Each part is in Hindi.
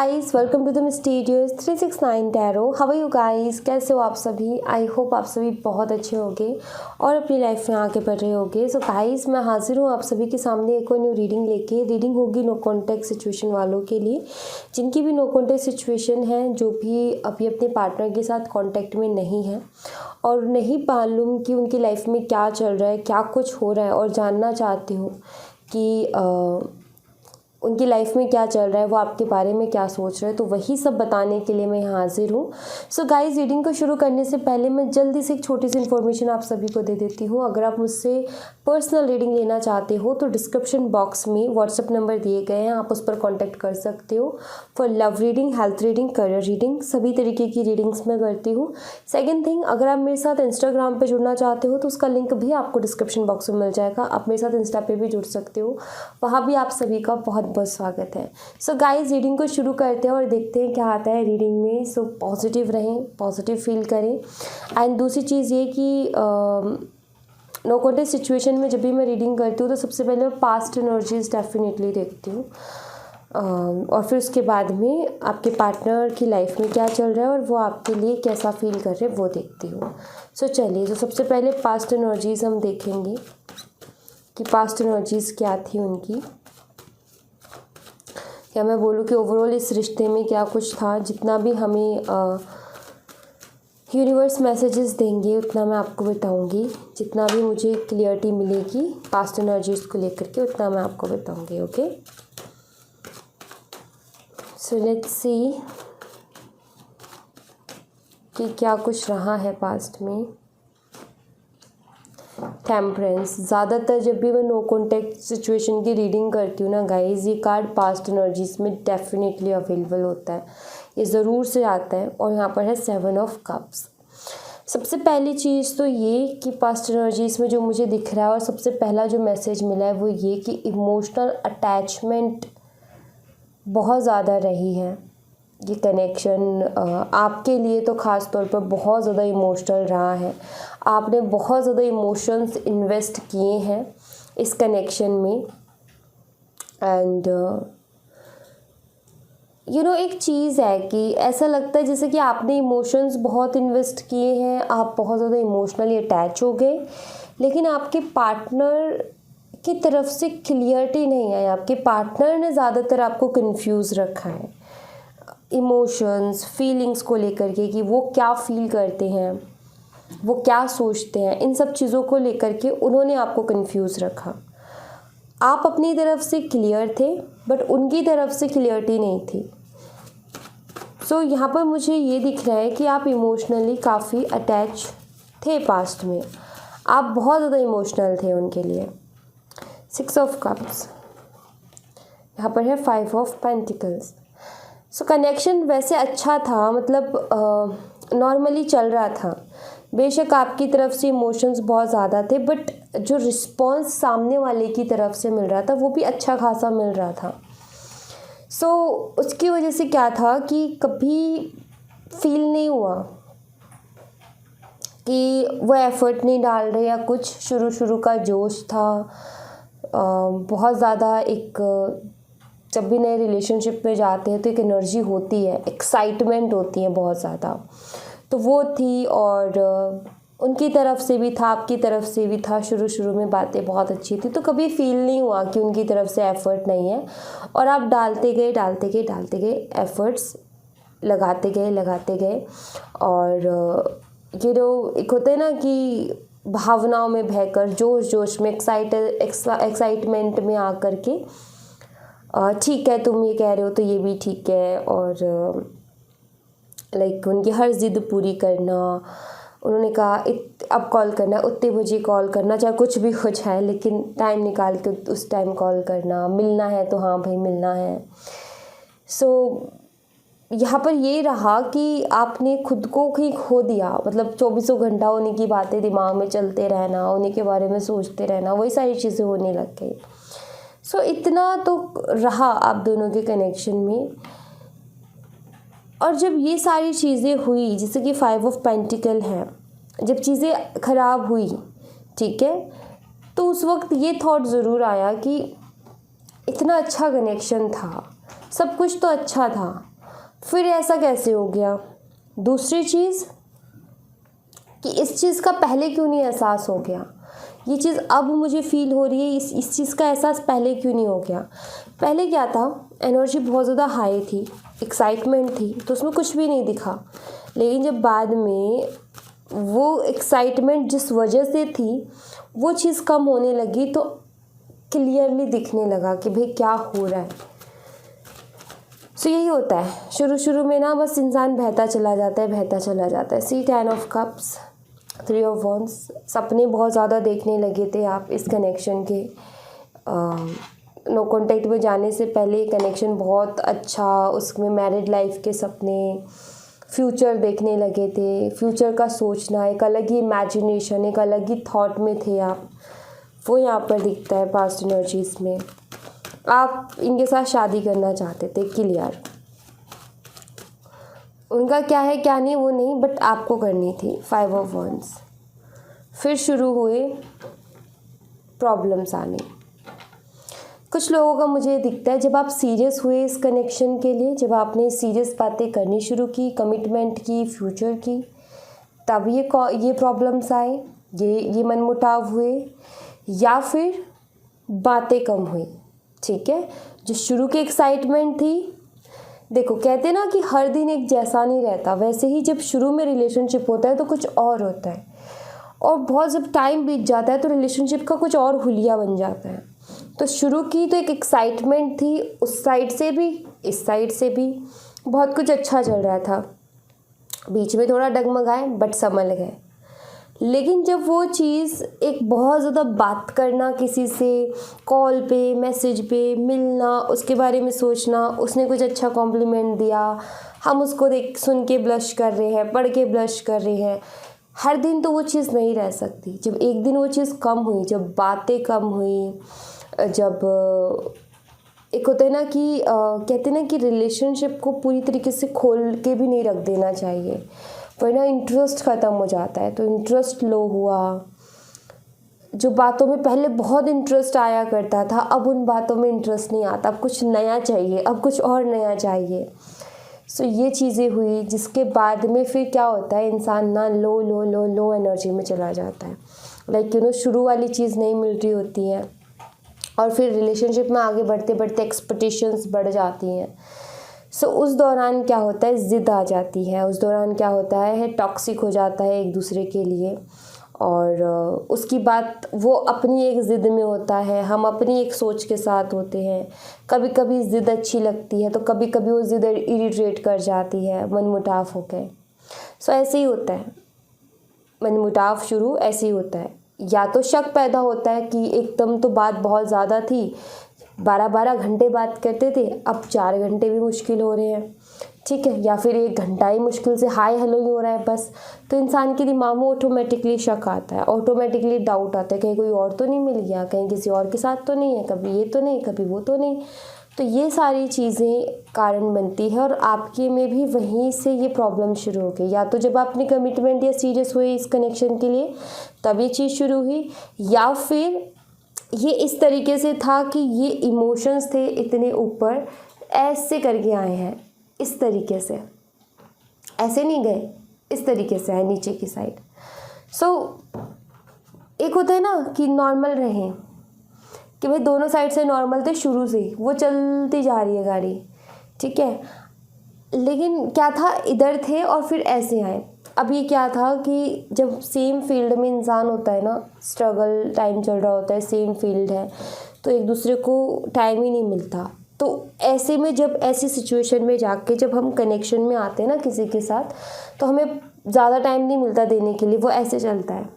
Guys, welcome to the mysterious 369 tarot. How are you guys? कैसे हो आप सभी? आई होप आप सभी बहुत अच्छे होंगे और अपनी लाइफ में आगे बढ़ रहे होंगे। सो गाइस, मैं हाजिर हूँ आप सभी के सामने एक और न्यू रीडिंग लेके। रीडिंग होगी नो कॉन्टैक्ट सिचुएशन वालों के लिए, जिनकी भी नो कॉन्टैक्ट सिचुएशन है, जो भी अभी अपने पार्टनर के साथ कॉन्टैक्ट में नहीं है और नहीं मालूम कि उनकी लाइफ में क्या चल रहा है, क्या कुछ हो रहा है, और जानना चाहते हो कि उनकी लाइफ में क्या चल रहा है, वो आपके बारे में क्या सोच रहे हैं, तो वही सब बताने के लिए मैं यहाँ हाजिर हूँ। सो गाइस, रीडिंग को शुरू करने से पहले मैं जल्दी से एक छोटी सी इन्फॉर्मेशन आप सभी को दे देती हूँ। अगर आप मुझसे पर्सनल रीडिंग लेना चाहते हो तो डिस्क्रिप्शन बॉक्स में व्हाट्सअप नंबर दिए गए हैं, आप उस पर कॉन्टैक्ट कर सकते हो for love reading, health reading, career reading, सभी तरीके की रीडिंग्स मैं करती हूँ। सेकेंड थिंग, अगर आप मेरे साथ इंस्टाग्राम पर जुड़ना चाहते हो तो उसका लिंक भी आपको डिस्क्रिप्शन बॉक्स में मिल जाएगा। आप मेरे साथ इंस्टा पे भी जुड़ सकते हो, वहाँ भी आप सभी का बहुत बहुत स्वागत है। सो गाइस, रीडिंग को शुरू करते हैं और देखते हैं क्या आता है रीडिंग में। सो पॉजिटिव रहें, पॉजिटिव फील करें। एंड दूसरी चीज़ ये कि नो कॉन्टैक्ट सिचुएशन में जब भी मैं रीडिंग करती हूँ तो सबसे पहले मैं पास्ट एनर्जीज डेफिनेटली देखती हूँ, और फिर उसके बाद में आपके पार्टनर की लाइफ में क्या चल रहा है और वो आपके लिए कैसा फील कर रहे हैं वो देखती हूँ। सो चलिए, तो सबसे पहले पास्ट एनर्जीज हम देखेंगे कि पास्ट एनर्जीज क्या थी उनकी, या मैं बोलूँ कि ओवरऑल इस रिश्ते में क्या कुछ था। जितना भी हमें यूनिवर्स मैसेजेस देंगे उतना मैं आपको बताऊंगी, जितना भी मुझे क्लियरिटी मिलेगी पास्ट एनर्जीज को लेकर के उतना मैं आपको बताऊंगी। ओके, सो लेट्स सी कि क्या कुछ रहा है पास्ट में। टेम्परेंस, ज़्यादातर जब भी मैं नो कॉन्टैक्ट सिचुएशन की रीडिंग करती हूँ ना गाइज, ये कार्ड पास्ट एनर्जीज में डेफिनेटली अवेलेबल होता है, ये ज़रूर से आता है। और यहाँ पर है 7 ऑफ कप्स। सबसे पहली चीज़ तो ये कि पास्ट एनर्जीज में जो मुझे दिख रहा है और सबसे पहला जो मैसेज मिला है वो ये कि इमोशनल अटैचमेंट बहुत ज़्यादा रही है। ये कनेक्शन आपके लिए तो ख़ास तौर पर बहुत ज़्यादा इमोशनल रहा है। आपने बहुत ज़्यादा इमोशंस इन्वेस्ट किए हैं इस कनेक्शन में। एंड एक चीज़ है कि ऐसा लगता है जैसे कि आपने इमोशंस बहुत इन्वेस्ट किए हैं, आप बहुत ज़्यादा इमोशनली अटैच हो गए, लेकिन आपके पार्टनर की तरफ से क्लियरिटी नहीं आई। आपके पार्टनर ने ज़्यादातर आपको कंफ्यूज रखा है इमोशंस, फीलिंग्स को लेकर के, कि वो क्या फील करते हैं, वो क्या सोचते हैं, इन सब चीज़ों को लेकर के उन्होंने आपको कंफ्यूज रखा। आप अपनी तरफ से क्लियर थे बट उनकी तरफ से क्लियरिटी नहीं थी। सो यहाँ पर मुझे ये दिख रहा है कि आप इमोशनली काफ़ी अटैच थे पास्ट में, आप बहुत ज़्यादा इमोशनल थे उनके लिए। 6 ऑफ कप्स, यहाँ पर है 5 ऑफ पेंटिकल्स। सो कनेक्शन वैसे अच्छा था, मतलब नॉर्मली चल रहा था। बेशक आपकी तरफ से इमोशंस बहुत ज़्यादा थे, बट जो रिस्पॉन्स सामने वाले की तरफ से मिल रहा था वो भी अच्छा खासा मिल रहा था। सो उसकी वजह से क्या था कि कभी फील नहीं हुआ कि वो एफर्ट नहीं डाल रहे या कुछ। शुरू का जोश था बहुत ज़्यादा। जब भी नए रिलेशनशिप में जाते हैं तो एक एनर्जी होती है, एक्साइटमेंट होती है बहुत ज़्यादा, तो वो थी। और उनकी तरफ से भी था, आपकी तरफ से भी था। शुरू में बातें बहुत अच्छी थी, तो कभी फील नहीं हुआ कि उनकी तरफ से एफ़र्ट नहीं है। और आप डालते गए एफ़र्ट्स लगाते गए। और एक होता है ना कि भावनाओं में बहकर, जोश में, एक्साइटमेंट में आकर के ठीक है तुम ये कह रहे हो तो ये भी ठीक है, और लाइक उनकी हर जिद पूरी करना। उन्होंने कहा अब कॉल करना, उतने बजे कॉल करना, चाहे कुछ भी हो जाए, लेकिन टाइम निकाल के उस टाइम कॉल करना। मिलना है तो हाँ भाई मिलना है। सो यहाँ पर ये रहा कि आपने खुद को ही खो दिया, मतलब 24 घंटा उन्हीं की बातें दिमाग में चलते रहना, उन्हीं के बारे में सोचते रहना, वही सारी चीज़ें होने लग गई। सो इतना तो रहा आप दोनों के कनेक्शन में। और जब ये सारी चीज़ें हुई, जैसे कि 5 ऑफ पेंटिकल है, जब चीज़ें ख़राब हुई, ठीक है, तो उस वक्त ये थॉट ज़रूर आया कि इतना अच्छा कनेक्शन था, सब कुछ तो अच्छा था, फिर ऐसा कैसे हो गया। दूसरी चीज़ कि इस चीज़ का पहले क्यों नहीं एहसास हो गया, ये चीज़ अब मुझे फील हो रही है, इस चीज़ का एहसास पहले क्यों नहीं हो गया। पहले क्या था, एनर्जी बहुत ज़्यादा हाई थी, एक्साइटमेंट थी, तो उसमें कुछ भी नहीं दिखा। लेकिन जब बाद में वो एक्साइटमेंट जिस वजह से थी वो चीज़ कम होने लगी तो क्लियरली दिखने लगा कि भाई क्या हो रहा है। सो यही होता है, शुरू शुरू में ना बस इंसान बहता चला जाता है, बहता चला जाता है। सी 10 ऑफ कप्स, 3 ऑफ वॉन्ड्स, सपने बहुत ज़्यादा देखने लगे थे आप इस कनेक्शन के। नो कॉन्टैक्ट में जाने से पहले कनेक्शन बहुत अच्छा, उसमें मैरिड लाइफ के सपने, फ्यूचर देखने लगे थे, फ्यूचर का सोचना, एक अलग ही इमेजिनेशन, एक अलग ही थॉट में थे आप। वो यहाँ पर दिखता है पास्ट एनर्जीज में। आप इनके साथ शादी करना चाहते थे, क्लियर। उनका क्या है क्या नहीं वो नहीं, बट आपको करनी थी, 5 ऑफ वॉन्ड्स। फिर शुरू हुए प्रॉब्लम्स आने। कुछ लोगों का मुझे दिखता है जब आप सीरियस हुए इस कनेक्शन के लिए, जब आपने सीरियस बातें करनी शुरू की, कमिटमेंट की, फ्यूचर की, तब ये प्रॉब्लम्स आए, ये मनमुटाव हुए, या फिर बातें कम हुई। ठीक है, जो शुरू की एक्साइटमेंट थी, देखो कहते हैं ना कि हर दिन एक जैसा नहीं रहता, वैसे ही जब शुरू में रिलेशनशिप होता है तो कुछ और होता है, और बहुत जब टाइम बीत जाता है तो रिलेशनशिप का कुछ और हुलिया बन जाता है। तो शुरू की तो एक एक्साइटमेंट थी, उस साइड से भी इस साइड से भी बहुत कुछ अच्छा चल रहा था, बीच में थोड़ा डगमगाए बट संभल गए। लेकिन जब वो चीज़ एक बहुत ज़्यादा बात करना, किसी से कॉल पे, मैसेज पे मिलना, उसके बारे में सोचना, उसने कुछ अच्छा कॉम्प्लीमेंट दिया, हम उसको देख सुन के ब्लश कर रहे हैं, पढ़ के ब्लश कर रहे हैं, हर दिन तो वो चीज़ नहीं रह सकती। जब एक दिन वो चीज़ कम हुई, जब बातें कम हुई, जब एक होता है ना कि कहते हैं ना कि रिलेशनशिप को पूरी तरीके से खोल के भी नहीं रख देना चाहिए, वरना इंटरेस्ट ख़त्म हो जाता है। तो इंटरेस्ट लो हुआ, जो बातों में पहले बहुत इंटरेस्ट आया करता था, अब उन बातों में इंटरेस्ट नहीं आता, अब कुछ नया चाहिए, अब कुछ और नया चाहिए। सो ये चीज़ें हुई, जिसके बाद में फिर क्या होता है, इंसान ना लो एनर्जी में चला जाता है। लाइक शुरू वाली चीज़ नहीं मिल रही होती है, और फिर रिलेशनशिप में आगे बढ़ते बढ़ते एक्सपेक्टेशंस बढ़ जाती हैं। सो उस दौरान क्या होता है, ज़िद आ जाती है, उस दौरान क्या होता है टॉक्सिक हो जाता है एक दूसरे के लिए, और उसकी बात वो अपनी एक ज़िद में होता है, हम अपनी एक सोच के साथ होते हैं। कभी कभी ज़िद अच्छी लगती है तो कभी कभी वो ज़िद इरिटेट कर जाती है, मनमुटाव हो गए। सो ऐसे ही होता है, मनमुटाव शुरू ऐसे ही होता है। या तो शक पैदा होता है कि एकदम तो बात बहुत ज़्यादा थी, 12-12 घंटे बात करते थे, अब 4 घंटे भी मुश्किल हो रहे हैं, ठीक है, या फिर 1 घंटा ही मुश्किल से हाय हेलो ही हो रहा है बस। तो इंसान के दिमाग में ऑटोमेटिकली शक आता है, ऑटोमेटिकली डाउट आता है, कहीं कोई और तो नहीं मिल गया, कहीं किसी और के साथ तो नहीं है, कभी ये तो नहीं, कभी वो तो नहीं। तो ये सारी चीज़ें कारण बनती है, और आपके में भी वहीं से ये प्रॉब्लम शुरू हो गई। या तो जब आपने कमिटमेंट या सीरियस हुए इस कनेक्शन के लिए तब ये चीज़ शुरू हुई, या फिर ये इस तरीके से था कि ये इमोशंस थे इतने ऊपर, ऐसे करके आए हैं, इस तरीके से, ऐसे नहीं गए, इस तरीके से आए नीचे की साइड। सो एक होता है ना कि नॉर्मल रहें, कि भाई दोनों साइड से नॉर्मल थे शुरू से, वो चलती जा रही है गाड़ी, ठीक है। लेकिन क्या था, इधर थे और फिर ऐसे आए। अब ये क्या था कि जब सेम फील्ड में इंसान होता है ना, स्ट्रगल टाइम चल रहा होता है, सेम फील्ड है, तो एक दूसरे को टाइम ही नहीं मिलता। तो ऐसे में जब ऐसी सिचुएशन में जाके जब हम कनेक्शन में आते हैं ना किसी के साथ, तो हमें ज़्यादा टाइम नहीं मिलता देने के लिए, वो ऐसे चलता है,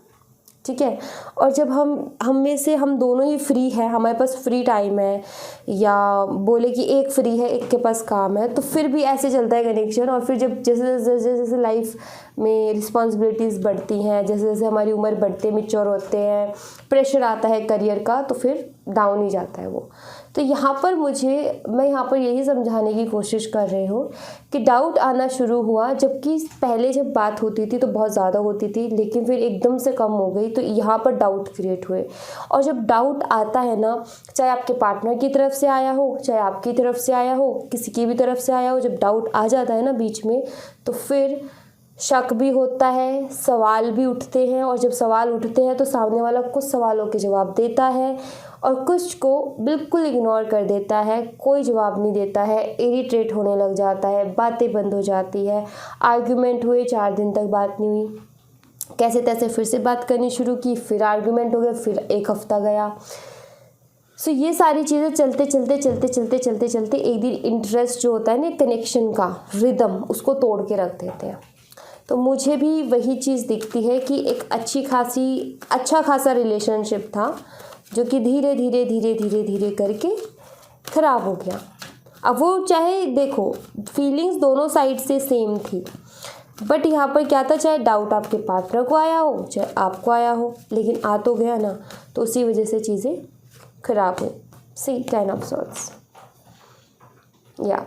ठीक है। और जब हम में से हम दोनों ही फ्री है, हमारे पास फ्री टाइम है, या बोले कि एक फ्री है एक के पास काम है, तो फिर भी ऐसे चलता है कनेक्शन। और फिर जब जैसे जैसे जैसे लाइफ में रिस्पॉन्सिबिलिटीज़ बढ़ती हैं, जैसे जैसे हमारी उम्र बढ़ते मैच्योर होते हैं, प्रेशर आता है करियर का, तो फिर डाउन ही जाता है वो। तो यहाँ पर मैं यहाँ पर यही समझाने की कोशिश कर रही हूँ कि डाउट आना शुरू हुआ, जबकि पहले जब बात होती थी तो बहुत ज़्यादा होती थी, लेकिन फिर एकदम से कम हो गई, तो यहाँ पर डाउट क्रिएट हुए। और जब डाउट आता है ना, चाहे आपके पार्टनर की तरफ से आया हो, चाहे आपकी तरफ से आया हो, किसी की भी तरफ से आया हो, जब डाउट आ जाता है ना बीच में, तो फिर शक भी होता है, सवाल भी उठते हैं, और जब सवाल उठते हैं तो सामने वाला कुछ सवालों के जवाब देता है और कुछ को बिल्कुल इग्नोर कर देता है, कोई जवाब नहीं देता है, इरिटेट होने लग जाता है, बातें बंद हो जाती है, आर्ग्यूमेंट हुए, 4 दिन तक बात नहीं हुई, कैसे तैसे फिर से बात करनी शुरू की, फिर आर्ग्यूमेंट हो गया, फिर 1 हफ्ता गया। सो ये सारी चीज़ें चलते चलते एक दिन इंटरेस्ट जो होता है ना, कनेक्शन का रिदम, उसको तोड़ के रख देते हैं। तो मुझे भी वही चीज़ दिखती है कि एक अच्छा खासा रिलेशनशिप था, जो कि धीरे धीरे करके ख़राब हो गया। अब वो चाहे देखो, फीलिंग्स दोनों साइड से सेम थी, बट यहाँ पर क्या था, चाहे डाउट आपके पार्टनर को आया हो, चाहे आपको आया हो, लेकिन आ तो गया ना, तो उसी वजह से चीज़ें ख़राब हुई। सी 10 ऑफ सॉर्ट्स, या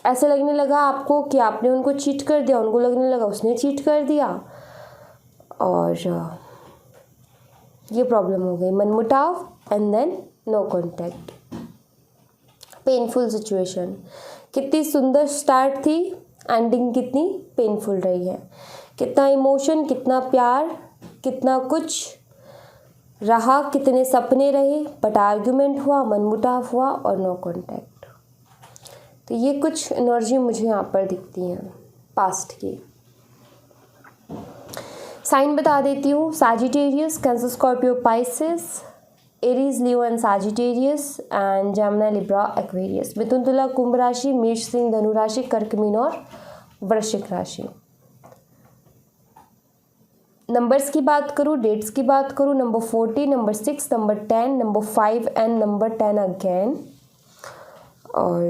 ऐसे लगने लगा आपको कि आपने उनको चीट कर दिया, उनको लगने लगा उसने चीट कर दिया, और ये प्रॉब्लम हो गई, मनमुटाव and then no contact. Painful situation, कितनी सुंदर स्टार्ट थी, एंडिंग कितनी पेनफुल रही है, कितना इमोशन, कितना प्यार, कितना कुछ रहा, कितने सपने रहे, बट आर्ग्यूमेंट हुआ, मनमुटाव हुआ और नो कॉन्टैक्ट। तो ये कुछ एनर्जी मुझे यहाँ पर दिखती है पास्ट की। साइन बता देती हूँ, Sagittarius, Cancer, Scorpio, Pisces, Aries, Leo and Sagittarius, and Gemini, Libra, Aquarius. मिथुन, तुला, कुंभ राशि, मेष, सिंह, धनु राशि, कर्क, मीन और वृश्चिक राशि। नंबर्स की बात करूँ, डेट्स की बात करूँ, number 40, number 6, number 10, number 5 and number 10 again. और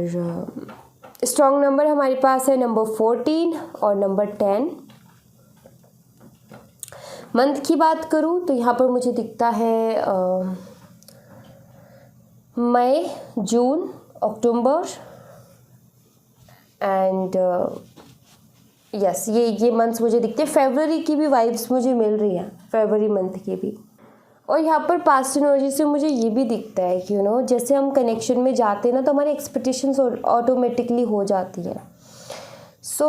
स्ट्रॉन्ग नंबर हमारे पास है नंबर 14 और नंबर 10। मंथ की बात करूँ तो यहाँ पर मुझे दिखता है मई, जून, अक्टूबर एंड यस, ये मंथ्स मुझे दिखते हैं। फरवरी की भी वाइब्स मुझे मिल रही है, फरवरी मंथ की भी। और यहाँ पर पास्ट एनर्जी से मुझे ये भी दिखता है कि जैसे हम कनेक्शन में जाते हैं ना, तो हमारी एक्सपेक्टेशंस ऑटोमेटिकली हो जाती है। सो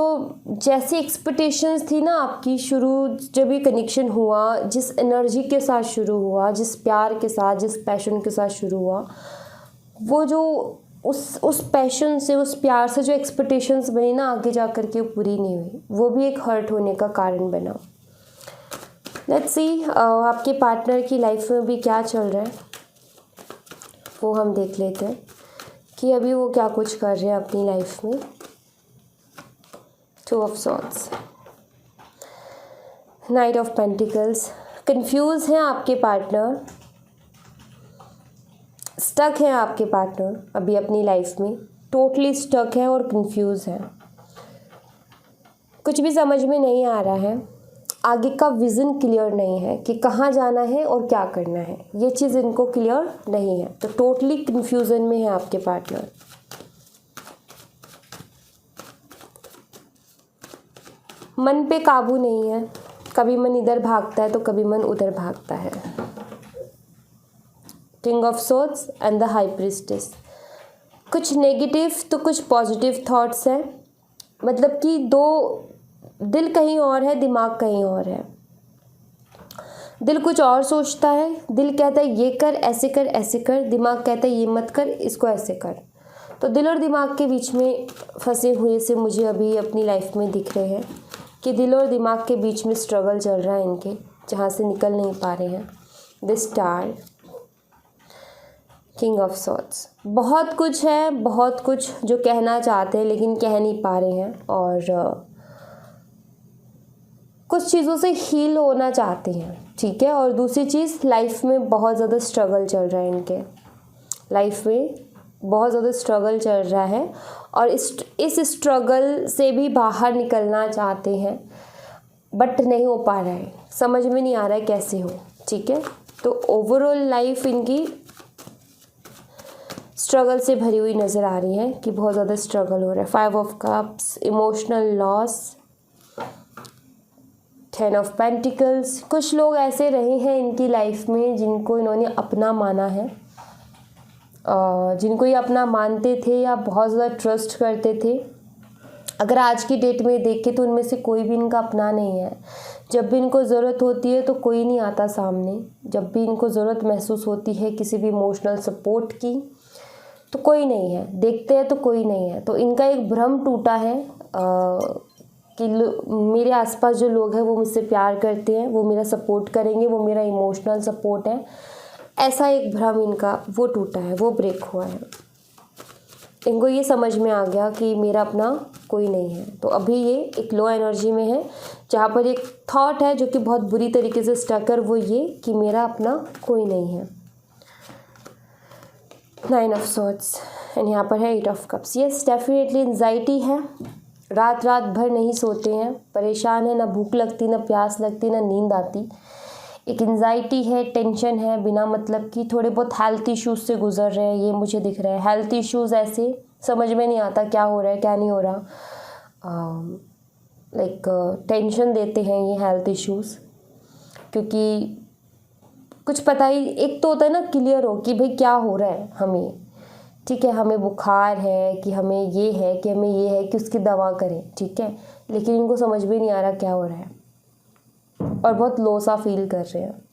जैसी एक्सपेक्टेशंस थी ना आपकी, जब ये कनेक्शन हुआ, जिस एनर्जी के साथ शुरू हुआ, जिस प्यार के साथ, जिस पैशन के साथ शुरू हुआ, वो जो उस पैशन से, उस प्यार से जो एक्सपेक्टेशंस बनी ना, आगे जा कर के वो पूरी नहीं हुई, वो भी एक हर्ट होने का कारण बना। लेट्स सी आपके पार्टनर की लाइफ में भी क्या चल रहा है, वो हम देख लेते हैं कि अभी वो क्या कुछ कर रहे हैं अपनी लाइफ में। 2 of swords, knight of pentacles, confuse हैं आपके पार्टनर, स्टक है आपके पार्टनर अभी अपनी लाइफ में, टोटली स्टक है और कंफ्यूज है, कुछ भी समझ में नहीं आ रहा है, आगे का विज़न क्लियर नहीं है कि कहाँ जाना है और क्या करना है, ये चीज़ इनको क्लियर नहीं है, तो टोटली कंफ्यूजन में है आपके पार्टनर। मन पे काबू नहीं है, कभी मन इधर भागता है तो कभी मन उधर भागता है। King of swords and the high priestess, कुछ नेगेटिव तो कुछ पॉजिटिव थॉट्स हैं, मतलब कि दिल कहीं और है, दिमाग कहीं और है। दिल कुछ और सोचता है, दिल कहता है ये कर, ऐसे कर, ऐसे कर, दिमाग कहता है ये मत कर, इसको ऐसे कर। तो दिल और दिमाग के बीच में फंसे हुए से मुझे अभी अपनी लाइफ में दिख रहे हैं कि दिल और दिमाग के बीच में स्ट्रगल चल रहा है इनके, जहाँ से निकल नहीं पा रहे हैं। The star, king of swords, बहुत कुछ है, बहुत कुछ जो कहना चाहते हैं लेकिन कह नहीं पा रहे हैं, और कुछ चीज़ों से हील होना चाहते हैं, ठीक है। और दूसरी चीज़, लाइफ में बहुत ज़्यादा स्ट्रगल चल रहा है इनके, लाइफ में बहुत ज़्यादा स्ट्रगल चल रहा है, और इस स्ट्रगल से भी बाहर निकलना चाहते हैं, बट नहीं हो पा रहा है, समझ में नहीं आ रहा है कैसे हो, ठीक है। तो ओवरऑल लाइफ इनकी स्ट्रगल से भरी हुई नज़र आ रही है कि बहुत ज़्यादा स्ट्रगल हो रहा है। 5 of cups, emotional loss, 10 of pentacles. कुछ लोग ऐसे रहे हैं इनकी लाइफ में जिनको इन्होंने अपना माना है, जिनको ये अपना मानते थे या बहुत ज़्यादा ट्रस्ट करते थे। अगर आज की डेट में देखें तो उनमें से कोई भी इनका अपना नहीं है। जब भी इनको ज़रूरत होती है तो कोई नहीं आता सामने। जब भी इनको ज़रूरत महसूस होती है किसी भी इमोशनल सपोर्ट की तो कोई नहीं है, देखते हैं तो कोई नहीं है। तो इनका एक भ्रम टूटा है कि मेरे आसपास जो लोग हैं वो मुझसे प्यार करते हैं, वो मेरा सपोर्ट करेंगे, वो मेरा इमोशनल सपोर्ट है। ऐसा एक भ्रम इनका वो टूटा है, वो ब्रेक हुआ है। इनको ये समझ में आ गया कि मेरा अपना कोई नहीं है। तो अभी ये एक लो एनर्जी में है जहाँ पर एक थॉट है जो कि बहुत बुरी तरीके से स्टक है, वो ये कि मेरा अपना कोई नहीं है। 9 ऑफ सॉर्ड्स एंड यहाँ पर है 8 of cups. Yes, definitely anxiety है, रात रात भर नहीं सोते हैं, परेशान है, ना भूख लगती, ना प्यास लगती, ना नींद आती। एक एंजाइटी है, टेंशन है बिना मतलब की। थोड़े बहुत हेल्थ इश्यूज से गुजर रहे हैं, ये मुझे दिख रहा है। हेल्थ इश्यूज ऐसे समझ में नहीं आता क्या हो रहा है क्या नहीं हो रहा। टेंशन देते हैं ये हेल्थ इश्यूज, क्योंकि कुछ पता ही, एक तो होता है ना क्लियर हो कि भाई क्या हो रहा है हमें, ठीक है, हमें बुखार है कि हमें ये है कि हमें ये है कि उसकी दवा करें, ठीक है, लेकिन इनको समझ में नहीं आ रहा क्या हो रहा है और बहुत लो सा फील कर रहे हैं।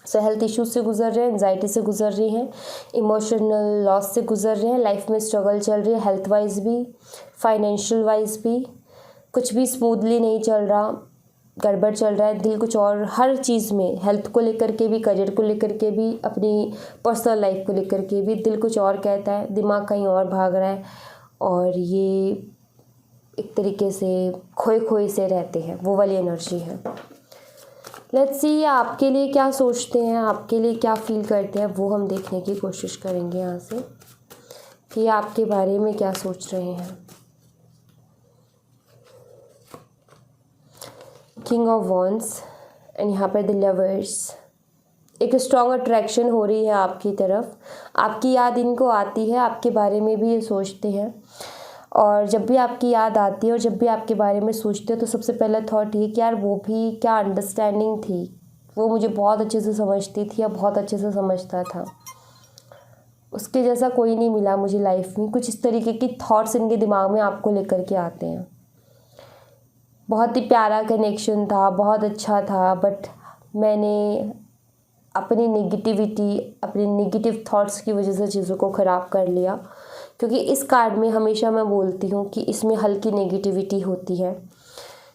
सो हेल्थ इश्यूज से गुजर रहे हैं, एंजाइटी से गुजर रही हैं, इमोशनल लॉस से गुजर रहे हैं, लाइफ में स्ट्रगल चल रही है, हेल्थ वाइज भी, फाइनेंशियल वाइज भी। कुछ भी स्मूथली नहीं चल रहा, गड़बड़ चल रहा है, दिल कुछ और, हर चीज़ में, हेल्थ को लेकर के भी, करियर को लेकर के भी, अपनी पर्सनल लाइफ को लेकर के भी दिल कुछ और कहता है, दिमाग कहीं और भाग रहा है और ये एक तरीके से खोए खोए से रहते हैं, वो वाली एनर्जी है। लेट्स सी आपके लिए क्या सोचते हैं, आपके लिए क्या फील करते हैं, वो हम देखने की कोशिश करेंगे यहाँ से कि आपके बारे में क्या सोच रहे हैं। किंग ऑफ वॉन्ड्स एंड यहाँ पर द लवर्स। एक स्ट्रॉन्ग अट्रैक्शन हो रही है आपकी तरफ, आपकी याद इनको आती है, आपके बारे में भी ये सोचते हैं। और जब भी आपकी याद आती है और जब भी आपके बारे में सोचते हो तो सबसे पहला थॉट ये कि यार वो भी क्या अंडरस्टैंडिंग थी, वो मुझे बहुत अच्छे से समझती थी या बहुत अच्छे से समझता था, उसके जैसा कोई नहीं मिला मुझे लाइफ में। कुछ इस तरीके की थॉट्स इनके दिमाग में आपको लेकर के आते हैं। बहुत ही प्यारा कनेक्शन था, बहुत अच्छा था, बट मैंने अपनी नेगेटिविटी, अपने नेगेटिव थॉट्स की वजह से चीज़ों को ख़राब कर लिया। क्योंकि इस कार्ड में हमेशा मैं बोलती हूँ कि इसमें हल्की नेगेटिविटी होती है।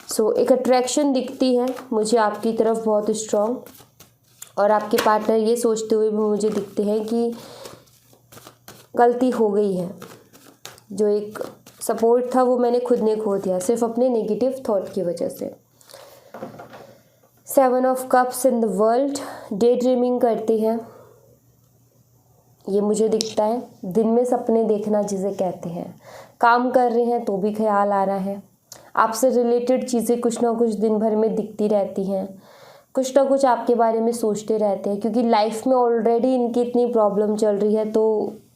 सो एक अट्रैक्शन दिखती है मुझे आपकी तरफ बहुत स्ट्रॉन्ग, और आपके पार्टनर ये सोचते हुए भी मुझे दिखते हैं कि गलती हो गई है, जो एक सपोर्ट था वो मैंने खुद ने खो दिया सिर्फ अपने नेगेटिव थॉट की वजह से। 7 of cups in the world, day dreaming करती हैं, ये मुझे दिखता है। दिन में सपने देखना जिसे कहते हैं, काम कर रहे हैं तो भी ख्याल आ रहा है, आपसे रिलेटेड चीज़ें कुछ ना कुछ दिन भर में दिखती रहती हैं, कुछ ना कुछ आपके बारे में सोचते रहते हैं। क्योंकि लाइफ में ऑलरेडी इनकी इतनी प्रॉब्लम चल रही है तो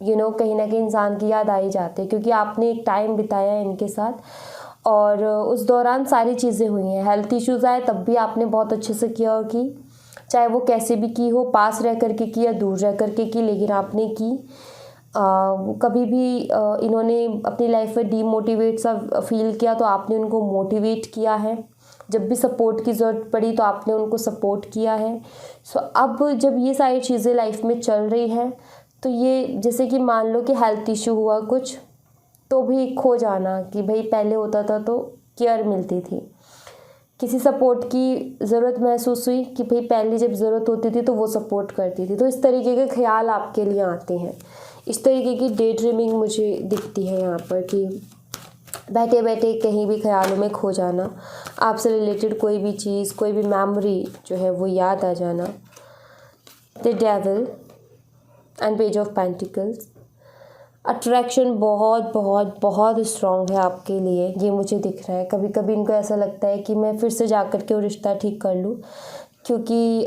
कहीं ना कहीं इंसान की याद आ ही जाती है, क्योंकि आपने एक टाइम बिताया है इनके साथ और उस दौरान सारी चीज़ें हुई हैं। हेल्थ इश्यूज़ आए तब भी आपने बहुत अच्छे से किया हो, कि चाहे वो कैसे भी की हो, पास रह करके की या दूर रह करके की, लेकिन आपने की। कभी भी इन्होंने अपनी लाइफ में डीमोटिवेट सा फील किया तो आपने उनको मोटिवेट किया है। जब भी सपोर्ट की ज़रूरत पड़ी तो आपने उनको सपोर्ट किया है। सो अब जब ये सारी चीज़ें लाइफ में चल रही हैं तो ये जैसे कि मान लो कि हेल्थ इशू हुआ कुछ, तो भी खो जाना कि भाई पहले होता था तो केयर मिलती थी, किसी सपोर्ट की ज़रूरत महसूस हुई कि भाई पहले जब ज़रूरत होती थी तो वो सपोर्ट करती थी। तो इस तरीके के ख्याल आपके लिए आते हैं, इस तरीके की डे ड्रीमिंग मुझे दिखती है यहाँ पर, कि बैठे बैठे कहीं भी ख्यालों में खो जाना, आपसे रिलेटेड कोई भी चीज़, कोई भी मेमोरी जो है वो याद आ जाना। The devil and page of pentacles, attraction बहुत बहुत बहुत स्ट्रॉन्ग है आपके लिए, ये मुझे दिख रहा है। कभी कभी इनको ऐसा लगता है कि मैं फिर से जा कर के वो रिश्ता ठीक कर लूँ, क्योंकि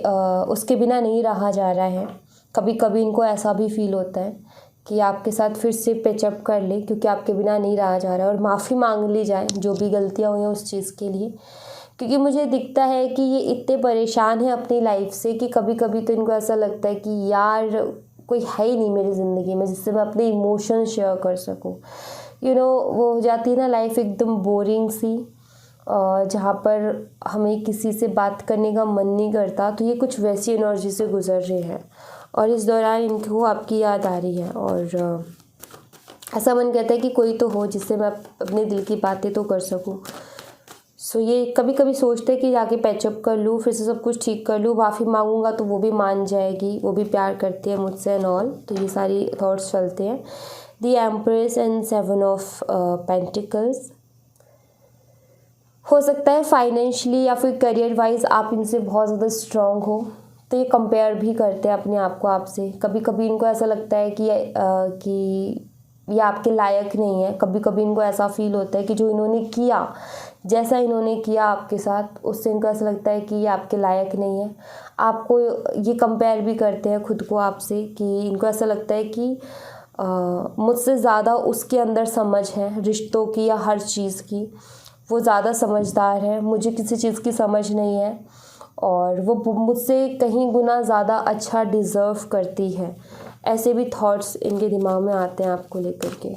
उसके बिना नहीं रहा जा रहा है। कभी कभी इनको ऐसा भी फील होता है कि आपके साथ फिर से पैचअप कर ले, क्योंकि आपके बिना नहीं रहा जा रहा है, और माफ़ी मांग ली जाए जो भी गलतियाँ हुई हैं उस चीज़ के लिए। क्योंकि मुझे दिखता है कि ये इतने परेशान हैं अपनी लाइफ से कि कभी कभी तो इनको ऐसा लगता है कि यार कोई है ही नहीं मेरी ज़िंदगी में जिससे मैं अपने इमोशन शेयर कर सकूं। वो हो जाती है ना लाइफ एकदम बोरिंग सी, जहाँ पर हमें किसी से बात करने का मन नहीं करता। तो ये कुछ वैसी एनर्जी से गुजर रहे हैं, और इस दौरान इनको आपकी याद आ रही है, और ऐसा मन कहता है कि कोई तो हो जिससे मैं अपने दिल की बातें तो कर सकूं। सो ये कभी कभी सोचते हैं कि जाके पैचअप कर लूँ, फिर से सब कुछ ठीक कर लूँ, माफ़ी मांगूंगा तो वो भी मान जाएगी, वो भी प्यार करती है मुझसे एंड ऑल। तो ये सारी थॉट्स चलते हैं। The empress and 7 of pentacles. हो सकता है फाइनेंशियली या फिर करियर वाइज आप इनसे बहुत ज़्यादा स्ट्रांग हो, तो ये कंपेयर भी करते हैं अपने आप को आपसे। कभी कभी इनको ऐसा लगता है कि ये आपके लायक नहीं है। कभी कभी इनको ऐसा फील होता है कि जो इन्होंने किया, जैसा इन्होंने किया आपके साथ, उससे इनको ऐसा लगता है कि ये आपके लायक नहीं है। आपको ये कंपेयर भी करते हैं खुद को आपसे, कि इनको ऐसा लगता है कि मुझसे ज़्यादा उसके अंदर समझ है रिश्तों की या हर चीज़ की। वो ज़्यादा समझदार है, मुझे किसी चीज़ की समझ नहीं है, और वो मुझसे कहीं गुना ज़्यादा अच्छा डिज़र्व करती है। ऐसे भी थॉट्स इनके दिमाग में आते हैं आपको लेकर के।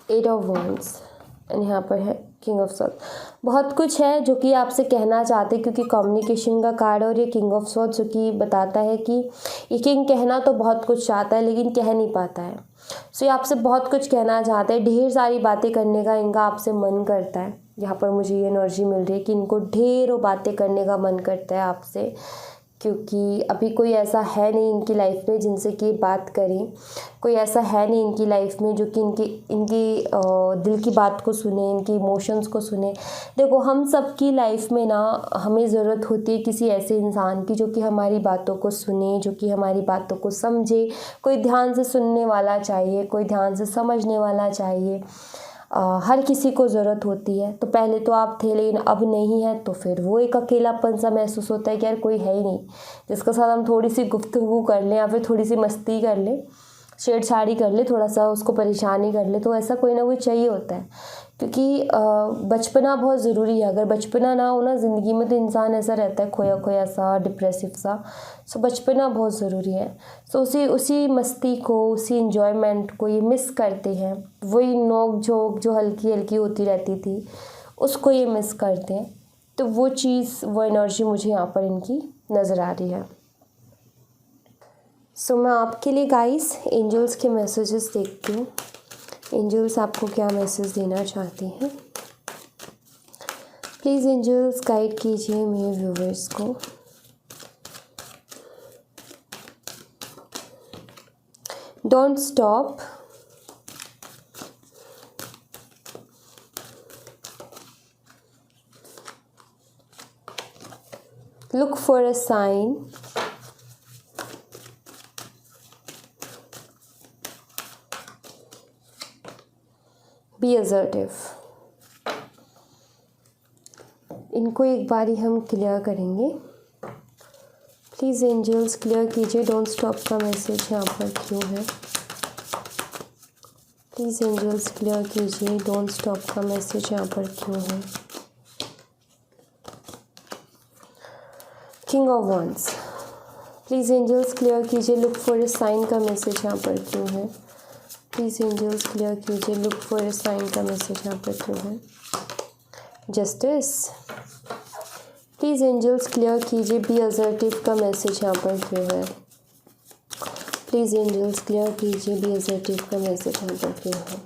एट ऑफ वॉन्ड्स एंड यहाँ पर है किंग ऑफ सॉर्ड्स। बहुत कुछ है जो कि आपसे कहना चाहते हैं, क्योंकि कम्युनिकेशन का कार्ड और ये किंग ऑफ सॉर्ड्स जो कि बताता है कि ये किंग कहना तो बहुत कुछ चाहता है लेकिन कह नहीं पाता है। सो ये आपसे बहुत कुछ कहना चाहते हैं, ढेर सारी बातें करने का इनका आपसे मन करता है। यहाँ पर मुझे ये एनर्जी मिल रही है कि इनको ढेरों बातें करने का मन करता है आपसे, क्योंकि अभी कोई ऐसा है नहीं इनकी लाइफ में जिनसे कि बात करें। कोई ऐसा है नहीं इनकी लाइफ में जो कि इनकी दिल की बात को सुने, इनकी इमोशंस को सुने। देखो, हम सब की लाइफ में ना हमें ज़रूरत होती है किसी ऐसे इंसान की जो कि हमारी बातों को सुने, जो कि हमारी बातों को समझे। कोई ध्यान से सुनने वाला चाहिए, कोई ध्यान से समझने वाला चाहिए। हर किसी को ज़रूरत होती है। तो पहले तो आप थे लेकिन अब नहीं है, तो फिर वो एक अकेलापन सा महसूस होता है कि यार कोई है ही नहीं जिसके साथ हम थोड़ी सी गुफ्तगू कर लें या फिर थोड़ी सी मस्ती कर लें, छेड़छाड़ी कर ले, थोड़ा सा उसको परेशानी कर ले। तो ऐसा कोई ना कोई चाहिए होता है, क्योंकि बचपना बहुत ज़रूरी है। अगर बचपना ना हो ना ज़िंदगी में तो इंसान ऐसा रहता है खोया खोया सा, डिप्रेसिव सा। सो बचपना बहुत ज़रूरी है। सो उसी मस्ती को, उसी इन्जॉयमेंट को ये मिस करते हैं। वही नोक झोंक जो हल्की हल्की होती रहती थी उसको ये मिस करते हैं। तो वो चीज़, वो एनर्जी मुझे यहाँ पर इनकी नज़र आ रही है। सो मैं आपके लिए गाइस एंजल्स के मैसेजेस देखती हूँ। एंजल्स आपको क्या मैसेज देना चाहती हैं? प्लीज़ एंजल्स गाइड कीजिए मेरे व्यूवर्स को। Don't stop, look for a sign, be assertive। इनको एक बारी हम क्लियर करेंगे। प्लीज़ एंजल्स क्लियर कीजिए डोंट स्टॉप का मैसेज यहाँ पर क्यों है। प्लीज़ एंजल्स क्लियर कीजिए डोंट स्टॉप का मैसेज यहाँ पर क्यों है। King of wands, please angels clear कीजिए लुक फॉर ए साइन का मैसेज यहाँ पर क्यों है। प्लीज़ एंजल्स क्लियर कीजिए लुक फॉर ए साइन का मैसेज यहाँ पर क्यों है। जस्टिस, प्लीज़ एंजल्स क्लियर कीजिए बी असर्टिव का मैसेज यहाँ पर क्यों है। प्लीज़ एंजल्स क्लियर कीजिए बी असर्टिव का मैसेज यहाँ पर क्यों है।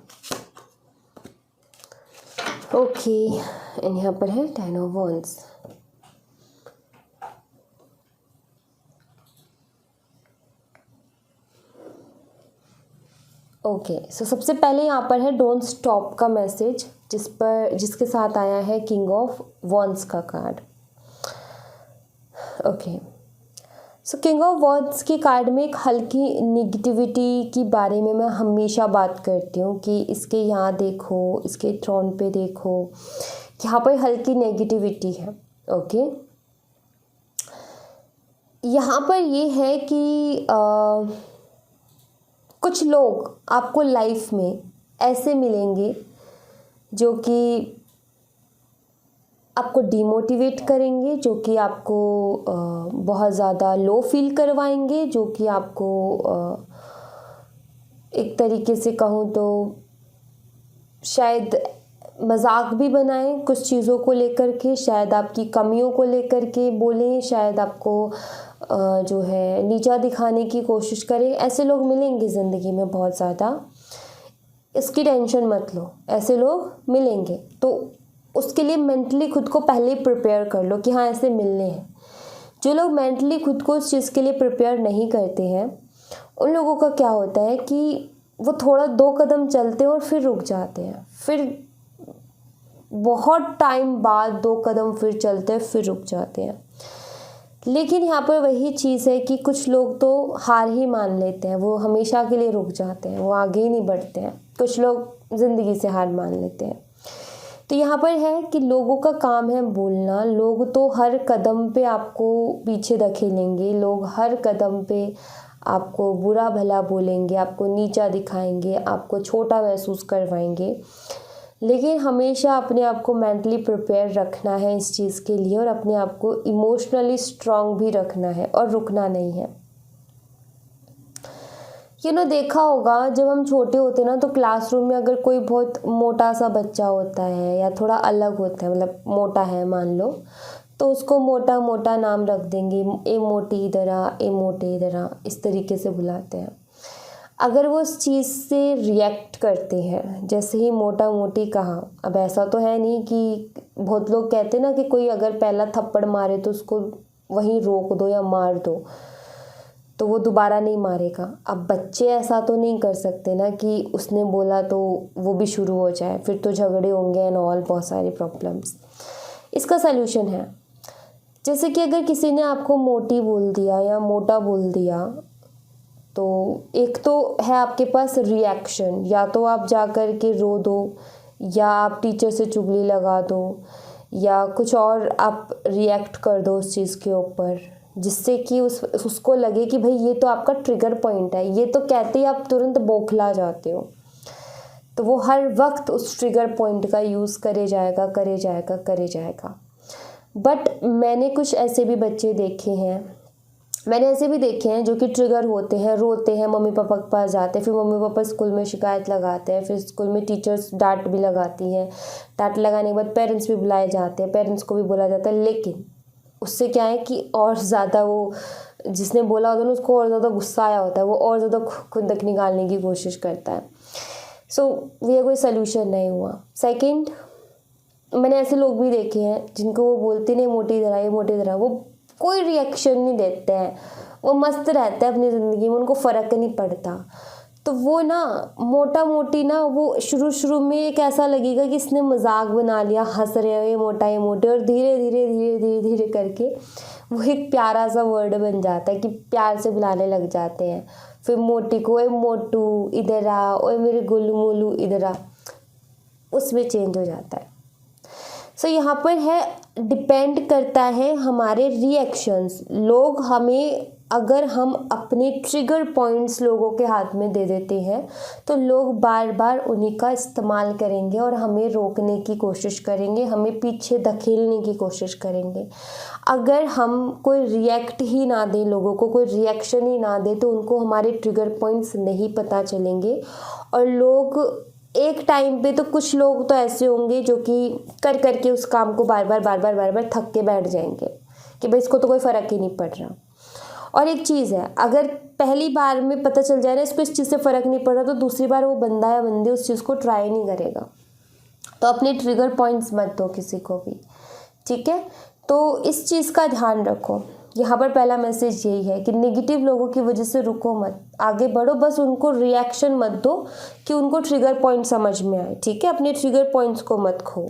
ओके, एंड यहाँ पर है 10 ऑफ वॉन्ड्स। ओके, सो सबसे पहले यहाँ पर है डोंट स्टॉप का मैसेज, जिसके साथ आया है किंग ऑफ वॉन्ड्स का card. Okay, so king of wands की कार्ड में एक हल्की निगेटिविटी की बारे में मैं हमेशा बात करती हूँ कि इसके यहाँ देखो, इसके थ्रोन पे देखो, यहाँ पर हल्की नेगेटिविटी है। ओके, यहाँ पर ये है कि कुछ लोग आपको लाइफ में ऐसे मिलेंगे जो कि आपको डिमोटिवेट करेंगे, जो कि आपको बहुत ज़्यादा लो फील करवाएंगे, जो कि आपको एक तरीके से कहूँ तो शायद मजाक भी बनाएं कुछ चीज़ों को लेकर के, शायद आपकी कमियों को लेकर के बोलें, शायद आपको जो है नीचा दिखाने की कोशिश करें। ऐसे लोग मिलेंगे ज़िंदगी में बहुत ज़्यादा, इसकी टेंशन मत लो, ऐसे लोग मिलेंगे। तो उसके लिए मेंटली खुद को पहले प्रिपेयर कर लो कि हाँ ऐसे मिलने हैं। जो लोग मेंटली खुद को उस चीज़ के लिए प्रिपेयर नहीं करते हैं, उन लोगों का क्या होता है कि वो थोड़ा 2 कदम चलते हैं और फिर रुक जाते हैं, फिर बहुत टाइम बाद 2 कदम फिर चलते हैं, फिर रुक जाते हैं। लेकिन यहाँ पर वही चीज़ है कि कुछ लोग तो हार ही मान लेते हैं, वो हमेशा के लिए रुक जाते हैं, वो आगे ही नहीं बढ़ते हैं। कुछ लोग ज़िंदगी से हार मान लेते हैं। तो यहाँ पर है कि लोगों का काम है बोलना। लोग तो हर कदम पे आपको पीछे धकेलेंगे, लोग हर कदम पे आपको बुरा भला बोलेंगे, आपको नीचा दिखाएंगे, आपको छोटा महसूस करवाएंगे। लेकिन हमेशा अपने आप को मेंटली प्रिपेयर रखना है इस चीज़ के लिए, और अपने आप को इमोशनली स्ट्रांग भी रखना है और रुकना नहीं है। देखा होगा जब हम छोटे होते हैं ना, तो क्लासरूम में अगर कोई बहुत मोटा सा बच्चा होता है या थोड़ा अलग होता है, मतलब मोटा है मान लो, तो उसको मोटा मोटा नाम रख देंगे, ए मोटी इधर आ, ए मोटे इधर आ, इस तरीके से बुलाते हैं। अगर वो उस चीज़ से रिएक्ट करते हैं, जैसे ही मोटा मोटी कहा, अब ऐसा तो है नहीं कि बहुत लोग कहते हैं ना कि कोई अगर पहला थप्पड़ मारे तो उसको वहीं रोक दो या मार दो, तो वो दोबारा नहीं मारेगा। अब बच्चे ऐसा तो नहीं कर सकते ना कि उसने बोला तो वो भी शुरू हो जाए, फिर तो झगड़े होंगे एंड ऑल, बहुत सारी प्रॉब्लम्स। इसका सल्यूशन है, जैसे कि अगर किसी ने आपको मोटी बोल दिया या मोटा बोल दिया, तो एक तो है आपके पास रिएक्शन, या तो आप जा कर के रो दो, या आप टीचर से चुगली लगा दो, या कुछ और आप रिएक्ट कर दो उस चीज़ के ऊपर, जिससे कि उसको लगे कि भाई ये तो आपका ट्रिगर पॉइंट है। ये तो कहते ही आप तुरंत बौखला जाते हो, तो वो हर वक्त उस ट्रिगर पॉइंट का यूज़ करे जाएगा। बट मैंने कुछ ऐसे भी बच्चे देखे हैं, मैंने ऐसे भी देखे हैं जो कि ट्रिगर होते हैं, रोते हैं, मम्मी पापा के पास जाते हैं, फिर मम्मी पापा स्कूल में शिकायत लगाते हैं, फिर स्कूल में टीचर्स डांट भी लगाती हैं, डांट लगाने के बाद पेरेंट्स भी बुलाए जाते हैं, पेरेंट्स को भी बोला जाता है। लेकिन उससे क्या है कि और ज़्यादा वो जिसने बोला होता है ना, उसको और ज़्यादा गुस्सा आया होता है, वो और ज़्यादा खुंदक निकालने की कोशिश करता है। सो ये कोई सल्यूशन नहीं हुआ। सेकंड, मैंने ऐसे लोग भी देखे हैं जिनको वो बोलते नहीं मोटी तरह, ये मोटी तरह, वो कोई रिएक्शन नहीं देते हैं, वो मस्त रहते हैं अपनी ज़िंदगी में, उनको फ़र्क नहीं पड़ता। तो वो ना मोटा मोटी ना, वो शुरू में एक ऐसा लगेगा कि इसने मजाक बना लिया, हंस रहे हैं ये मोटा ये मोटे, और धीरे करके वो एक प्यारा सा वर्ड बन जाता है कि प्यार से बुलाने लग जाते हैं। फिर मोटी को ओए मोटू इधर आ, ओए मेरे गोलू मोलू इधर आ, उसमें चेंज हो जाता है। सो यहाँ पर है, डिपेंड करता है हमारे रिएक्शंस। लोग हमें, अगर हम अपने ट्रिगर पॉइंट्स लोगों के हाथ में दे देते हैं, तो लोग बार बार उन्हीं का इस्तेमाल करेंगे और हमें रोकने की कोशिश करेंगे, हमें पीछे धकेलने की कोशिश करेंगे। अगर हम कोई रिएक्ट ही ना दें, लोगों को कोई रिएक्शन ही ना दें, तो उनको हमारे ट्रिगर पॉइंट्स नहीं पता चलेंगे। और लोग एक टाइम पे, तो कुछ लोग तो ऐसे होंगे जो कि कर करके उस काम को बार बार थक के बैठ जाएंगे कि भाई इसको तो कोई फ़र्क ही नहीं पड़ रहा। और एक चीज़ है, अगर पहली बार में पता चल जाए ना इसको इस चीज़ से फ़र्क नहीं पड़ रहा, तो दूसरी बार वो बंदा या बंदी उस चीज़ को ट्राई नहीं करेगा। तो अपने ट्रिगर पॉइंट्स मत दो किसी को भी, ठीक है। तो इस चीज़ का ध्यान रखो। यहाँ पर पहला मैसेज यही है कि नेगेटिव लोगों की वजह से रुको मत, आगे बढ़ो, बस उनको रिएक्शन मत दो कि उनको ट्रिगर पॉइंट समझ में आए, ठीक है। अपने ट्रिगर पॉइंट्स को मत खो।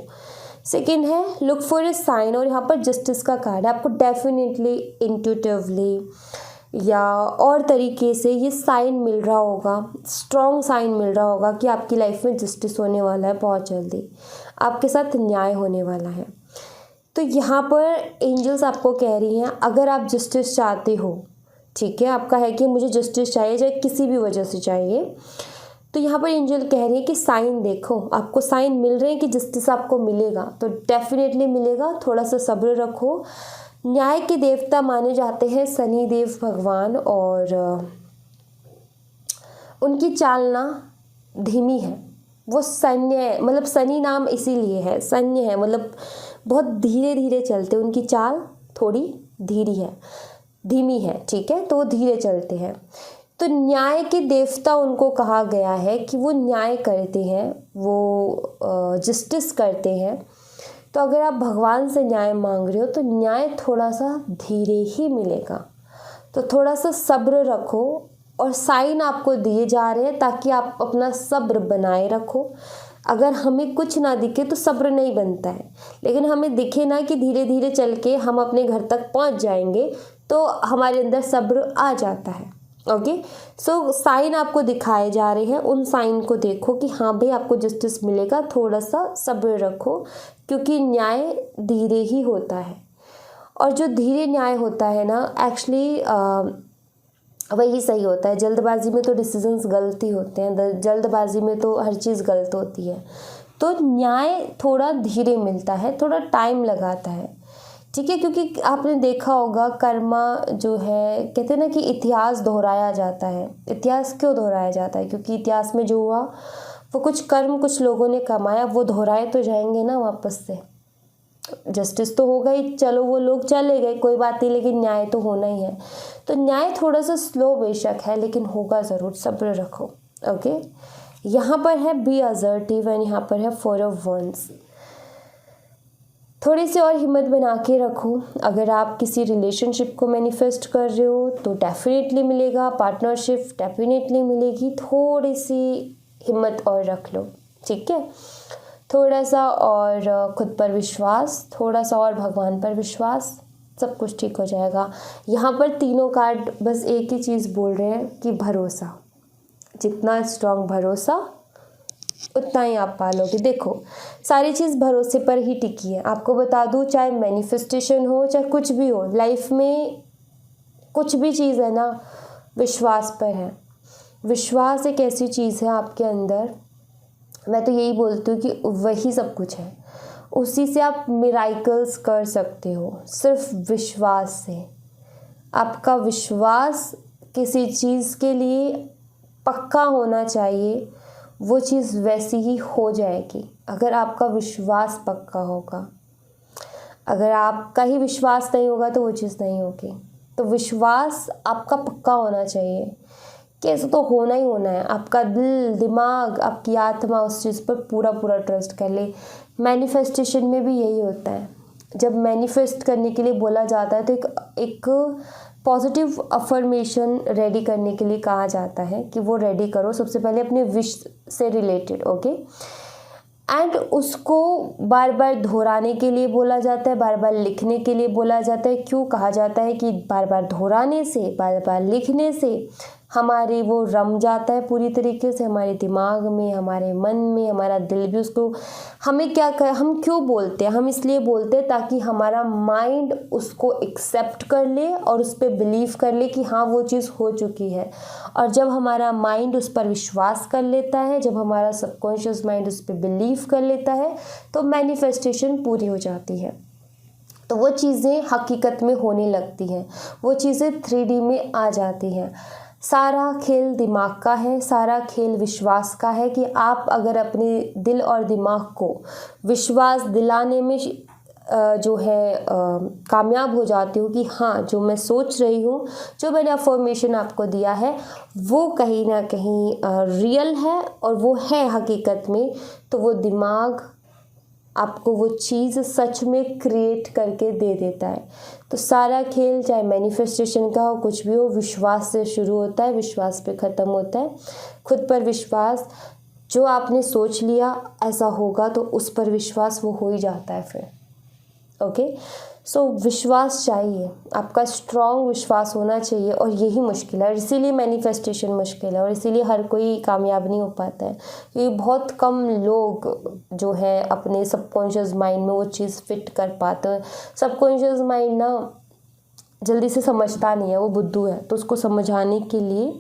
सेकेंड है लुक फॉर ए साइन, और यहाँ पर जस्टिस का कार्ड है। आपको डेफिनेटली इंट्यूटिवली या और तरीके से ये साइन मिल रहा होगा, स्ट्रॉन्ग साइन मिल रहा होगा कि आपकी लाइफ में जस्टिस होने वाला है, बहुत जल्दी आपके साथ न्याय होने वाला है। तो यहाँ पर एंजल्स आपको कह रही हैं अगर आप जस्टिस चाहते हो, ठीक है, आपका है कि मुझे जस्टिस चाहिए, चाहे किसी भी वजह से चाहिए, तो यहाँ पर एंजल कह रही है कि साइन देखो, आपको साइन मिल रहे हैं कि जस्टिस आपको मिलेगा, तो डेफिनेटली मिलेगा, थोड़ा सा सब्र रखो। न्याय के देवता माने जाते हैं शनि देव भगवान, और उनकी चालना धीमी है, वो सैन्य, मतलब शनि नाम इसीलिए है, सैन्य है, मतलब बहुत धीरे धीरे चलते, उनकी चाल थोड़ी धीमी है, ठीक है, तो वो धीरे चलते हैं। तो न्याय के देवता उनको कहा गया है कि वो न्याय करते हैं, वो जस्टिस करते हैं। तो अगर आप भगवान से न्याय मांग रहे हो तो न्याय थोड़ा सा धीरे ही मिलेगा, तो थोड़ा सा सब्र रखो, और साइन आपको दिए जा रहे हैं ताकि आप अपना सब्र बनाए रखो। अगर हमें कुछ ना दिखे तो सब्र नहीं बनता है, लेकिन हमें दिखे ना कि धीरे धीरे चल के हम अपने घर तक पहुंच जाएंगे, तो हमारे अंदर सब्र आ जाता है। ओके, सो साइन आपको दिखाए जा रहे हैं, उन साइन को देखो कि हाँ भाई आपको जस्टिस मिलेगा, थोड़ा सा सब्र रखो, क्योंकि न्याय धीरे ही होता है। और जो धीरे न्याय होता है ना, एक्चुअली वही सही होता है। जल्दबाजी में तो डिसीजंस गलत ही होते हैं, जल्दबाजी में तो हर चीज़ गलत होती है। तो न्याय थोड़ा धीरे मिलता है, थोड़ा टाइम लगाता है, ठीक है, क्योंकि आपने देखा होगा कर्मा जो है, कहते हैं ना कि इतिहास दोहराया जाता है। इतिहास क्यों दोहराया जाता है? क्योंकि इतिहास में जो हुआ वो कुछ कर्म कुछ लोगों ने कमाया, वो दोहराए तो जाएंगे ना वापस से। जस्टिस तो होगा ही, चलो वो लोग चले गए कोई बात नहीं, लेकिन न्याय तो होना ही है। तो न्याय थोड़ा सा स्लो बेशक है, लेकिन होगा ज़रूर, सब्र रखो। ओके, यहाँ पर है बी असर्टिव एंड यहाँ पर है 4 ऑफ वंस। थोड़ी सी और हिम्मत बना के रखो। अगर आप किसी रिलेशनशिप को मैनिफेस्ट कर रहे हो तो डेफिनेटली मिलेगा, पार्टनरशिप डेफिनेटली मिलेगी, थोड़ी सी हिम्मत और रख लो, ठीक है, थोड़ा सा और खुद पर विश्वास, थोड़ा सा और भगवान पर विश्वास, सब कुछ ठीक हो जाएगा। यहाँ पर तीनों कार्ड बस एक ही चीज़ बोल रहे हैं कि भरोसा, जितना स्ट्रॉन्ग भरोसा उतना ही आप पालोगे। देखो सारी चीज़ भरोसे पर ही टिकी है। आपको बता दूँ, चाहे मैनिफेस्टेशन हो चाहे कुछ भी हो, लाइफ में कुछ भी चीज़ है ना, विश्वास पर है। विश्वास एक ऐसी चीज़ है आपके अंदर, मैं तो यही बोलती हूँ कि वही सब कुछ है, उसी से आप मिराइकल्स कर सकते हो, सिर्फ विश्वास से। आपका विश्वास किसी चीज़ के लिए पक्का होना चाहिए, वो चीज़ वैसी ही हो जाएगी अगर आपका विश्वास पक्का होगा। अगर आपका ही विश्वास नहीं होगा तो वो चीज़ नहीं होगी। तो विश्वास आपका पक्का होना चाहिए, कैसे तो होना ही होना है। आपका दिल दिमाग आपकी आत्मा उस चीज़ पर पूरा पूरा ट्रस्ट कर ले। मैनिफेस्टेशन में भी यही होता है। जब मैनिफेस्ट करने के लिए बोला जाता है तो एक पॉजिटिव अफर्मेशन रेडी करने के लिए कहा जाता है कि वो रेडी करो सबसे पहले अपने विश से रिलेटेड। ओके, एंड उसको बार बार दोहराने के लिए बोला जाता है, बार बार लिखने के लिए बोला जाता है। क्यों कहा जाता है कि बार बार दोहराने से, बार बार लिखने से हमारे वो रम जाता है पूरी तरीके से हमारे दिमाग में, हमारे मन में, हमारा दिल भी उसको, हमें क्या कर, हम क्यों बोलते हैं, हम इसलिए बोलते हैं ताकि हमारा माइंड उसको एक्सेप्ट कर ले और उस पर बिलीव कर ले कि हाँ वो चीज़ हो चुकी है। और जब हमारा माइंड उस पर विश्वास कर लेता है, जब हमारा सबकॉन्शियस माइंड उस पर बिलीव कर लेता है, तो मैनिफेस्टेशन पूरी हो जाती है। तो वो चीज़ें हकीकत में होने लगती हैं, वो चीज़ें 3D में आ जाती हैं। सारा खेल दिमाग का है, सारा खेल विश्वास का है कि आप अगर अपने दिल और दिमाग को विश्वास दिलाने में जो है कामयाब हो जाती हो कि हाँ जो मैं सोच रही हूँ, जो मैंने अफर्मेशन आपको दिया है वो कहीं ना कहीं रियल है और वो है हकीकत में, तो वो दिमाग आपको वो चीज़ सच में क्रिएट करके दे देता है। तो सारा खेल चाहे मैनिफेस्टेशन का हो, कुछ भी हो, विश्वास से शुरू होता है, विश्वास पे ख़त्म होता है। खुद पर विश्वास, जो आपने सोच लिया ऐसा होगा तो उस पर विश्वास वो हो ही जाता है फिर। ओके, सो विश्वास चाहिए, आपका स्ट्रॉन्ग विश्वास होना चाहिए, और यही मुश्किल है, और इसीलिए मैनिफेस्टेशन मुश्किल है, और इसीलिए हर कोई कामयाब नहीं हो पाता है, क्योंकि बहुत कम लोग जो है अपने सबकॉन्शियस माइंड में वो चीज़ फिट कर पाते हैं। सबकॉन्शियस माइंड ना जल्दी से समझता नहीं है, वो बुद्धू है, तो उसको समझाने के लिए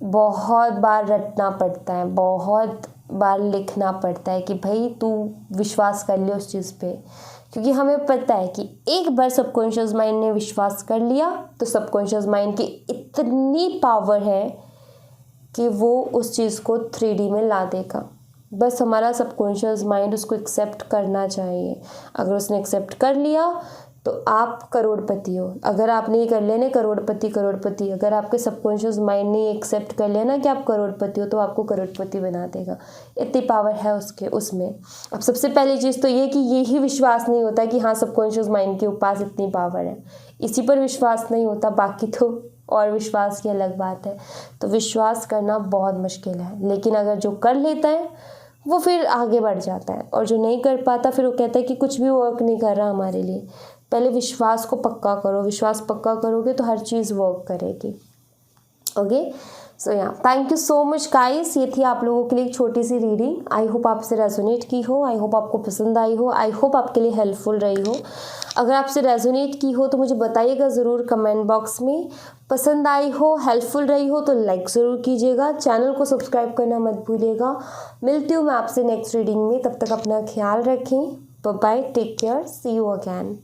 बहुत बार रटना पड़ता है, बहुत बार लिखना पड़ता है कि भाई तू विश्वास कर ले उस चीज़ पे, क्योंकि हमें पता है कि एक बार सबकॉन्शियस माइंड ने विश्वास कर लिया तो सबकॉन्शियस माइंड की इतनी पावर है कि वो उस चीज़ को 3D में ला देगा। बस हमारा सबकॉन्शियस माइंड उसको एक्सेप्ट करना चाहिए। अगर उसने एक्सेप्ट कर लिया तो आप करोड़पति हो। अगर आपने ये कर लिया ना करोड़पति, अगर आपके सबकॉन्शियस माइंड ने एक्सेप्ट कर लिया ना कि आप करोड़पति हो, तो आपको करोड़पति बना देगा। इतनी पावर है उसमें। अब सबसे पहली चीज़ तो ये कि यही विश्वास नहीं होता कि हाँ सबकॉन्शियस माइंड के पास इतनी पावर है, इसी पर विश्वास नहीं होता, बाकी तो और विश्वास की अलग बात है। तो विश्वास करना बहुत मुश्किल है, लेकिन अगर जो कर लेता है वो फिर आगे बढ़ जाता है, और जो नहीं कर पाता फिर वो कहता है कि कुछ भी वर्क नहीं कर रहा हमारे लिए। पहले विश्वास को पक्का करो, विश्वास पक्का करोगे तो हर चीज़ वर्क करेगी। ओके, सो या thank you so much guys. ये थी आप लोगों के लिए एक छोटी सी रीडिंग। आई होप आपसे रेजोनेट की हो, आई होप आपको पसंद आई हो, आई होप आपके लिए हेल्पफुल रही हो। अगर आपसे रेजोनेट की हो तो मुझे बताइएगा ज़रूर कमेंट बॉक्स में। पसंद आई हो, हेल्पफुल रही हो तो लाइक ज़रूर कीजिएगा, चैनल को सब्सक्राइब करना मत भूलिएगा। मिलती हूँ मैं आपसे नेक्स्ट रीडिंग में, तब तक अपना ख्याल रखें। Bye bye, take care, see you again.